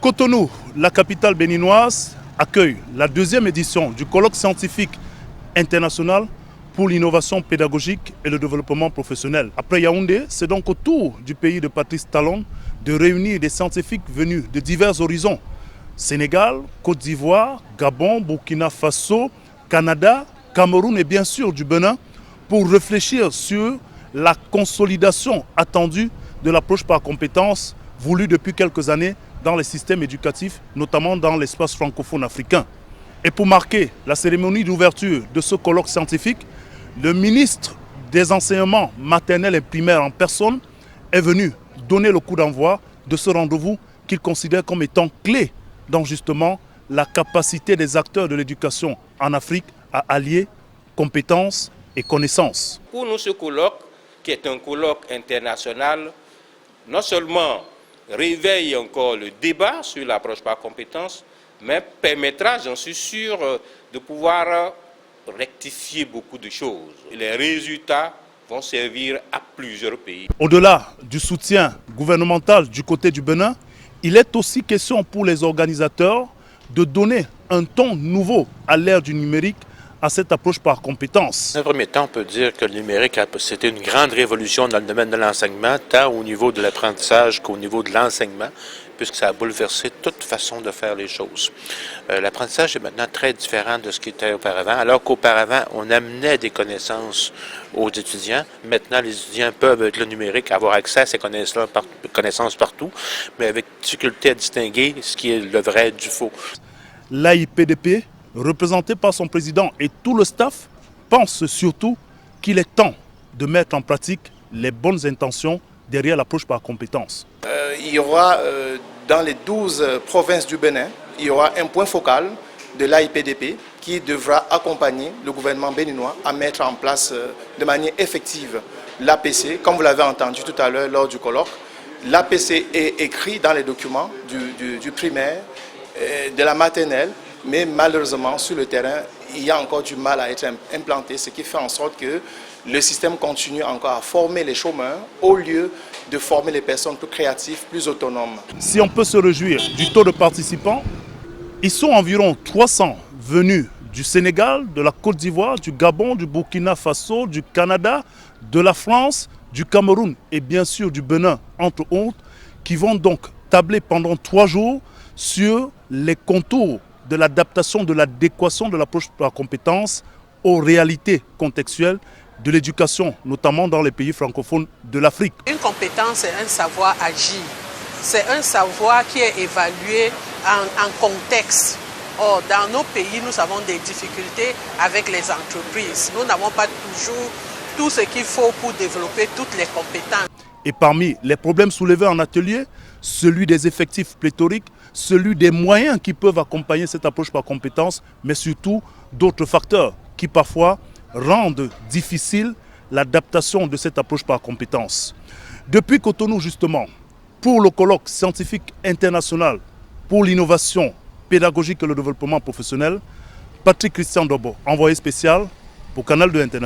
Cotonou, la capitale béninoise, accueille la deuxième édition du colloque scientifique international pour l'innovation pédagogique et le développement professionnel. Après Yaoundé, c'est donc au tour du pays de Patrice Talon de réunir des scientifiques venus de divers horizons. Sénégal, Côte d'Ivoire, Gabon, Burkina Faso, Canada, Cameroun et bien sûr du Bénin pour réfléchir sur la consolidation attendue de l'approche par compétences voulue depuis quelques années dans les systèmes éducatifs, notamment dans l'espace francophone africain. Et pour marquer la cérémonie d'ouverture de ce colloque scientifique, le ministre des enseignements maternels et primaires en personne est venu donner le coup d'envoi de ce rendez-vous qu'il considère comme étant clé dans justement la capacité des acteurs de l'éducation en Afrique à allier compétences et connaissances. Pour nous, ce colloque, qui est un colloque international, non seulement réveille encore le débat sur l'approche par compétences, mais permettra, j'en suis sûr, de pouvoir rectifier beaucoup de choses. Les résultats vont servir à plusieurs pays. Au-delà du soutien gouvernemental du côté du Bénin, il est aussi question pour les organisateurs de donner un ton nouveau à l'ère du numérique à cette approche par compétences. Dans un premier temps, on peut dire que le numérique, c'était une grande révolution dans le domaine de l'enseignement, tant au niveau de l'apprentissage qu'au niveau de l'enseignement, puisque ça a bouleversé toute façon de faire les choses. L'apprentissage est maintenant très différent de ce qui était auparavant, alors qu'auparavant, on amenait des connaissances aux étudiants. Maintenant, les étudiants peuvent, avec le numérique, avoir accès à ces connaissances partout, mais avec difficulté à distinguer ce qui est le vrai du faux. L'AIPDP, représenté par son président et tout le staff, pense surtout qu'il est temps de mettre en pratique les bonnes intentions derrière l'approche par compétences. Il y aura dans les 12 provinces du Bénin, il y aura un point focal de l'AIPDP qui devra accompagner le gouvernement béninois à mettre en place de manière effective l'APC. Comme vous l'avez entendu tout à l'heure lors du colloque, l'APC est écrit dans les documents du primaire, de la maternelle, mais malheureusement, sur le terrain, il y a encore du mal à être implanté, ce qui fait en sorte que le système continue encore à former les chômeurs au lieu de former les personnes plus créatives, plus autonomes. Si on peut se réjouir du taux de participants, ils sont environ 300 venus du Sénégal, de la Côte d'Ivoire, du Gabon, du Burkina Faso, du Canada, de la France, du Cameroun et bien sûr du Bénin, entre autres, qui vont donc tabler pendant 3 jours sur les contours de l'adaptation, de l'adéquation de l'approche par compétences aux réalités contextuelles de l'éducation, notamment dans les pays francophones de l'Afrique. Une compétence, c'est un savoir agir. C'est un savoir qui est évalué en contexte. Or, dans nos pays, nous avons des difficultés avec les entreprises. Nous n'avons pas toujours tout ce qu'il faut pour développer toutes les compétences. Et parmi les problèmes soulevés en atelier, celui des effectifs pléthoriques, celui des moyens qui peuvent accompagner cette approche par compétences, mais surtout d'autres facteurs qui parfois rendent difficile l'adaptation de cette approche par compétences. Depuis Cotonou justement, pour le colloque scientifique international pour l'innovation pédagogique et le développement professionnel, Patrick Christian Dobo, envoyé spécial pour Canal 2 International.